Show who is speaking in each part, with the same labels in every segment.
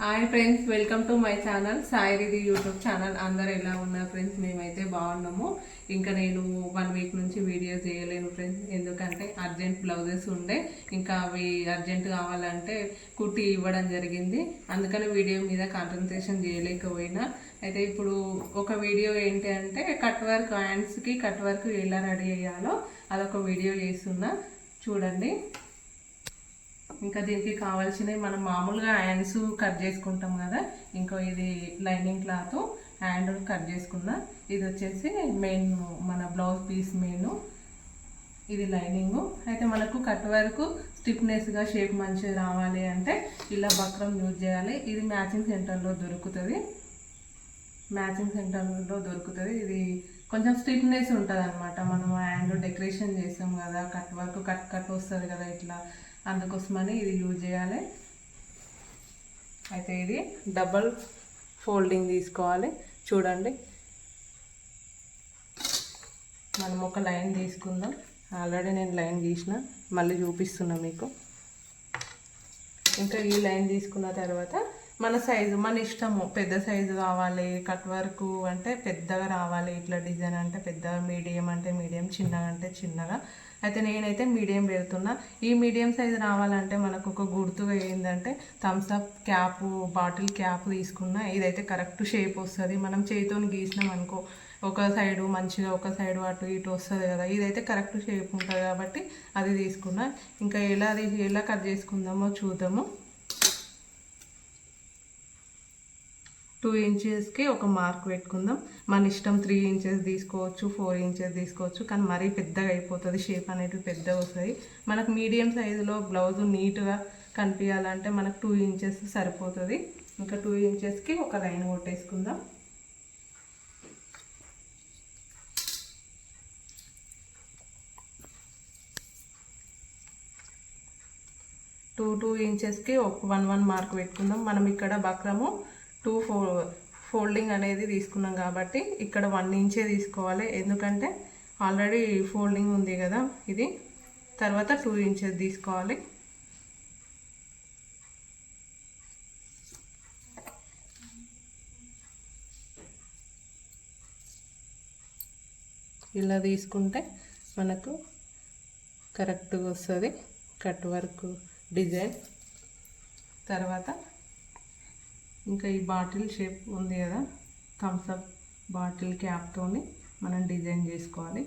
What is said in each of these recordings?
Speaker 1: Hi friends, welcome to my channel సాయిరిది YouTube channel. అందరు ఎలా ఉన్నారు ఫ్రెండ్స్? మేమైతే బాగున్నాము. ఇంకా నేను 1 వీక్ నుంచి వీడియో చేయలేను ఫ్రెండ్స్, ఎందుకంటే అర్జెంట్ బ్లౌజెస్ ఉండే, ఇంకా అవి అర్జెంట్ కావాలంటే కుట్టి ఇవ్వడం జరిగింది. అందుకని వీడియో మీద కాన్సన్ట్రేషన్ చేయలేకపోయినా. అయితే ఇప్పుడు ఒక వీడియో ఏంటి అంటే కట్ వర్క్ హ్యాండ్స్కి కట్ వర్క్ ఎలా రెడీ చేయాలో అదొక వీడియో చేస్తున్నా, చూడండి. ఇంకా దీనికి కావాల్సినవి మనం మామూలుగా హ్యాండ్స్ కట్ చేసుకుంటాం కదా, ఇంకో ఇది లైనింగ్ క్లాత్ హ్యాండ్ కట్ చేసుకున్నా. ఇది వచ్చేసి మెయిన్ మన బ్లౌజ్ పీస్ మెయిన్, ఇది లైనింగ్. అయితే మనకు కట్ వరకు స్టిఫ్నెస్గా షేప్ మంచిగా రావాలి అంటే ఇలా బక్రం యూజ్ చేయాలి. ఇది మ్యాచింగ్ సెంటర్లో దొరుకుతుంది, ఇది కొంచెం స్టిఫ్నెస్ ఉంటుంది అనమాట. మనం హ్యాండ్ డెకరేషన్ చేస్తాం కదా, కట్ వర్క్ కట్ వస్తుంది కదా ఇట్లా, అందుకోసమని ఇది యూజ్ చేయాలి. అయితే ఇది డబల్ ఫోల్డింగ్ తీసుకోవాలి. చూడండి, మనం ఒక లైన్ తీసుకుందాం. ఆల్రెడీ నేను లైన్ గీసిన, మళ్ళీ చూపిస్తున్నా మీకు. ఇంకా ఈ లైన్ తీసుకున్న తర్వాత మన సైజు మన ఇష్టము, పెద్ద సైజు కావాలి కట్ వర్క్ అంటే పెద్దగా రావాలి, ఇట్లా డిజైన్ అంటే పెద్దగా, మీడియం అంటే మీడియం, చిన్నగా అంటే చిన్నగా. అయితే నేనైతే మీడియం పెడుతున్నా. ఈ మీడియం సైజు రావాలంటే మనకు ఒక గుర్తుగా ఏంటంటే థమ్స్అప్ క్యాప్, బాటిల్ క్యాప్ తీసుకున్నా. ఇదైతే కరెక్ట్ షేప్ వస్తుంది. మనం చేతితో గీసినాం అనుకో, ఒక సైడు మంచిగా, ఒక సైడు అటు ఇటు వస్తుంది కదా, ఇదైతే కరెక్ట్ షేప్ ఉంటుంది కాబట్టి అది తీసుకున్నా. ఇంకా ఎలా కట్ చేసుకుందామో చూద్దాము. 2 ఇంచెస్కి ఒక మార్క్ పెట్టుకుందాం. మన ఇష్టం, 3 ఇంచెస్ తీసుకోవచ్చు, 4 ఇంచెస్ తీసుకోవచ్చు, కానీ మరీ పెద్దగా అయిపోతుంది, షేప్ అనేది పెద్దగా వస్తుంది. మనకు మీడియం సైజులో బ్లౌజ్ నీట్గా కనిపించాలంటే మనకు 2 ఇంచెస్ సరిపోతుంది. ఇంకా 2 ఇంచెస్కి ఒక లైన్ కొట్టేసుకుందాం. టూ ఇంచెస్కి ఒక 1 మార్క్ పెట్టుకుందాం. మనం ఇక్కడ బక్రము 2 ఫోల్డింగ్ అనేది తీసుకున్నాం కాబట్టి ఇక్కడ 1 ఇంచే తీసుకోవాలి, ఎందుకంటే ఆల్రెడీ ఫోల్డింగ్ ఉంది కదా ఇది. తర్వాత 2 ఇంచెస్ తీసుకోవాలి. ఇలా తీసుకుంటే మనకు కరెక్ట్గా వస్తుంది కట్ వర్క్ డిజైన్. తర్వాత ఇంకా ఈ బాటిల్ షేప్ ఉంది కదా, థమ్స్అప్ బాటిల్ క్యాప్తో మనం డిజైన్ చేసుకోవాలి.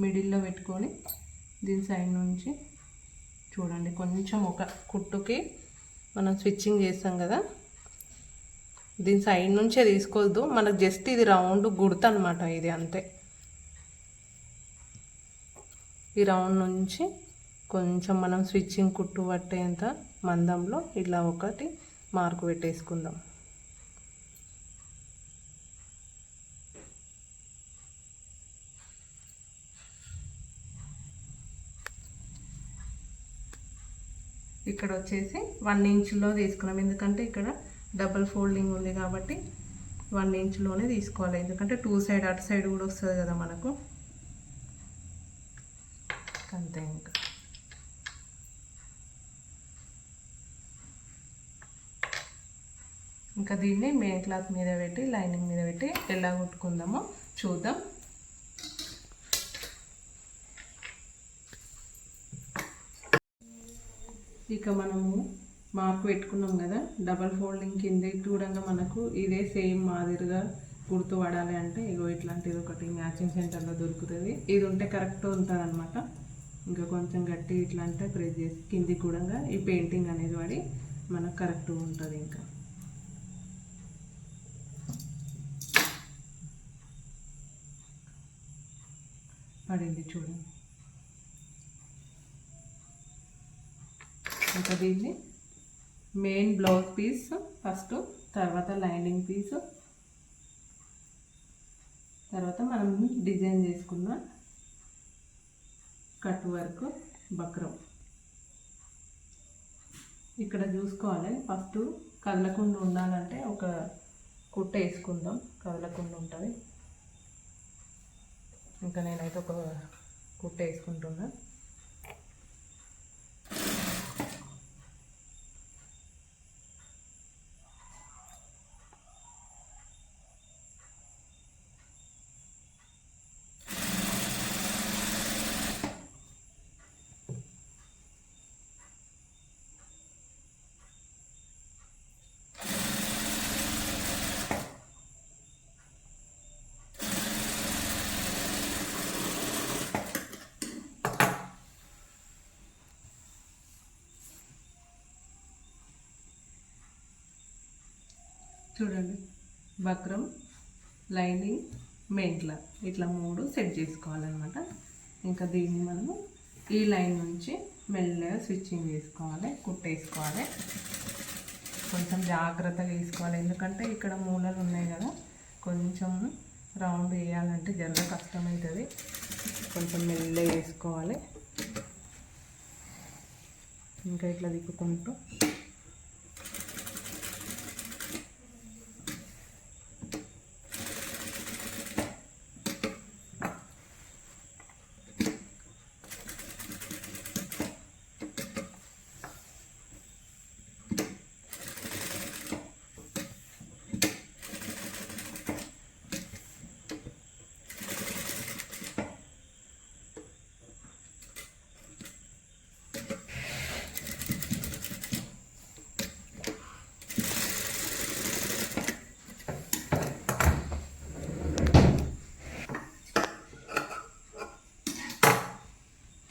Speaker 1: మిడిల్లో పెట్టుకొని దీని సైడ్ నుంచి చూడండి, కొంచెం ఒక కుట్టుకి మనం స్టిచ్చింగ్ చేస్తాం కదా, దీని సైడ్ నుంచే తీసుకోవద్దు, మనకు జస్ట్ ఇది రౌండ్ గుర్తు అనమాట, ఇది అంతే. ఈ రౌండ్ నుంచి కొంచెం మనం స్టిచ్చింగ్ కుట్టు పట్టేంత మందంలో ఇలా ఒకటి మార్కు పెట్టేసుకుందాం. ఇక్కడ వచ్చేసి 1 ఇంచులో తీసుకున్నాం, ఎందుకంటే ఇక్కడ డబల్ ఫోల్డింగ్ ఉంది కాబట్టి 1 ఇంచులోనే తీసుకోవాలి, ఎందుకంటే 2 సైడ్ అటు సైడ్ కూడా వస్తుంది కదా మనకు, అంతే. ఇంకా దీన్ని మెయిన్ క్లాత్ మీద పెట్టి లైనింగ్ మీద పెట్టి ఎలా కుట్టుకుందామో చూద్దాం. ఇక మనము మార్క్ పెట్టుకున్నాం కదా, డబల్ ఫోల్డింగ్ కింద చూడంగా మనకు ఇదే సేమ్ మాదిరిగా కుర్తు పడాలి అంటే ఇగో ఇట్లాంటిది ఒకటి మ్యాచింగ్ సెంటర్లో దొరుకుతుంది. ఇది ఉంటే కరెక్ట్ ఉంటుంది అనమాట. ఇంకా కొంచెం గట్టి ఇట్లా అంటే ప్రెస్ చేసి కిందికి కూడా ఈ పెయింటింగ్ అనేది పడి మనకు కరెక్ట్గా ఉంటుంది. ఇంకా పడింది చూడండి. ఇంకా దీన్ని మెయిన్ బ్లౌజ్ పీస్ ఫస్ట్, తర్వాత లైనింగ్ పీస్, తర్వాత మనం డిజైన్ చేసుకున్న కట్ వర్క్ బక్రం ఇక్కడ చూసుకోవాలి. ఫస్ట్ కదలకుండా ఉండాలంటే ఒక కుట్ట వేసుకుందాం, కదలకుండా ఉంటుంది. ఇంకా నేనైతే ఒక కుట్టేసుకుంటున్నా. చూడండి, బక్రం, లైనింగ్, మెంట్ల ఇట్లా 3 సెట్ చేసుకోవాలన్నమాట. ఇంకా దీన్ని మనము ఈ లైన్ నుంచి మెల్లగా స్విచ్చింగ్ చేసుకోవాలి, కుట్టేసుకోవాలి. కొంచెం జాగ్రత్తగా వేసుకోవాలి, ఎందుకంటే ఇక్కడ మూలలు ఉన్నాయి కదా, కొంచెం రౌండ్ వేయాలంటే జర కష్టమవుతుంది. కొంచెం మెల్లగా వేసుకోవాలి. ఇంకా ఇట్లా దిక్కుకుంటూ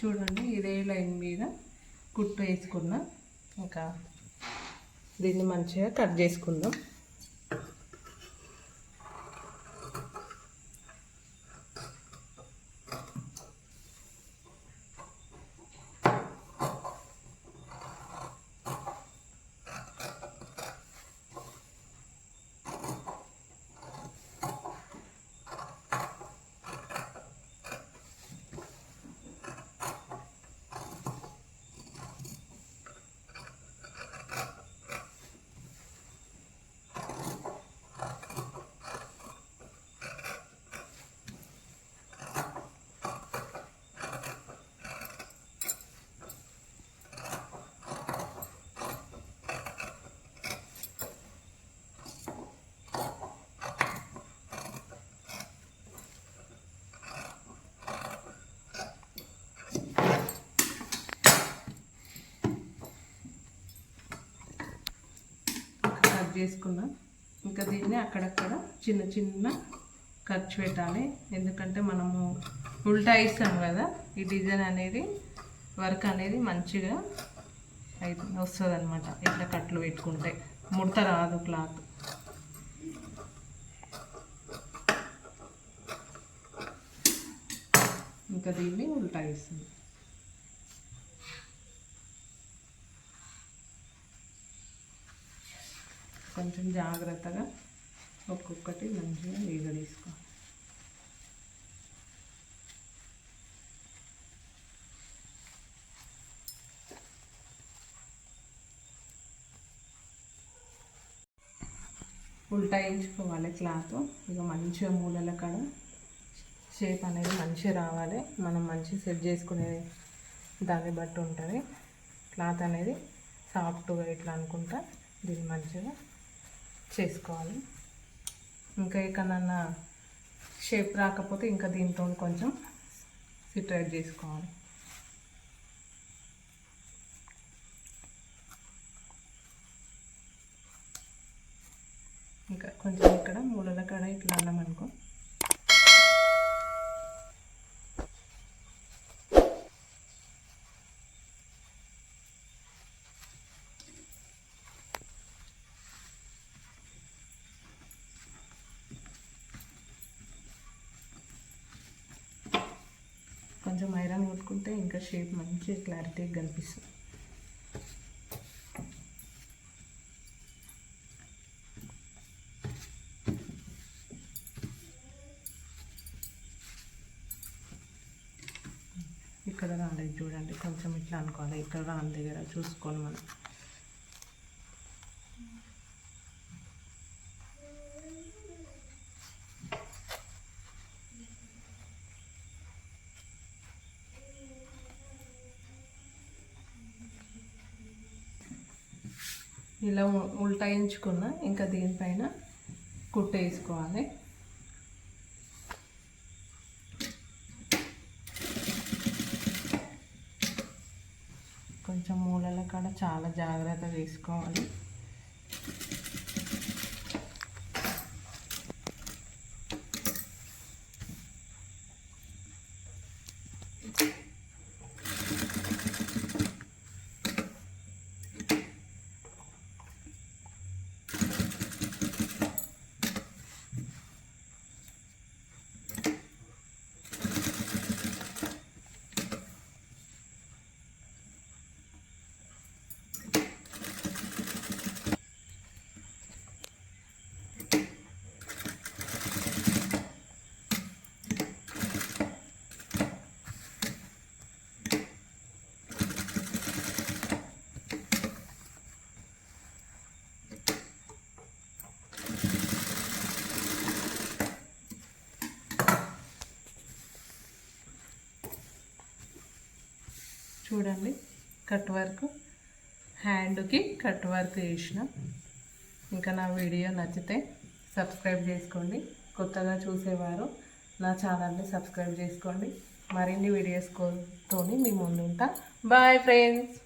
Speaker 1: చూడండి, ఇదే లైన్ మీద కుట్టు వేసుకున్నాం. ఇంకా దీన్ని మంచిగా కట్ చేసుకుందాం. చేసుకున్నాం. ఇంకా దీన్ని అక్కడక్కడ చిన్న చిన్న ఖర్చు పెట్టాలి, ఎందుకంటే మనము ఉల్టా ఇస్తాం కదా, ఈ డిజైన్ అనేది వర్క్ అనేది మంచిగా వస్తుంది అనమాట. ఇట్లా కట్లు పెట్టుకుంటే ముడత రాదు క్లాత్. ఇంకా దీన్ని ఉల్టా ఇస్తుంది. కొంచెం జాగ్రత్తగా ఒక్కొక్కటి మంచిగా తీసుకో. ఉల్టా వేయించుకోవాలి క్లాత్. ఇక మంచిగా మూలల కాడ షేప్ అనేది మంచిగా రావాలి. మనం మంచిగా సెట్ చేసుకునే దాన్ని బట్టి ఉంటుంది. క్లాత్ అనేది సాఫ్ట్గా ఇట్లా అనుకుంటా దీన్ని మంచిగా చేసుకోవాలి. ఇంకా ఎక్కడన్నా షేప్ రాకపోతే ఇంకా దీంతో కొంచెం సిట్రైట్ చేసుకోవాలి. ఇంకా కొంచెం ఇక్కడ మూలల కాడ ఇట్లా అన్నామనుకో కొంచెం ఐరన్ కొట్టుకుంటే ఇంకా షేప్ మంచి క్లారిటీగా కనిపిస్తుంది. ఇక్కడ రాలేదు చూడండి, కొంచెం ఇట్లా అనుకోవాలి. ఇక్కడ రాని దగ్గర చూసుకోవాలి మనం. ఇలా ఉల్టాయించుకున్న ఇంకా దీనిపైన కుట్టేసుకోవాలి. కొంచెం మూలల కాడ చాలా జాగ్రత్తగా వేసుకోవాలి. చూడండి, కట్ వర్క్, హ్యాండ్కి కట్ వర్క్ వేసిన. ఇంకా నా వీడియో నచ్చితే సబ్స్క్రైబ్ చేసుకోండి. కొత్తగా చూసేవారు నా ఛానల్ని సబ్స్క్రైబ్ చేసుకోండి. మరిన్ని వీడియోస్ తోని మీ ముందు ఉంటా. Bye friends.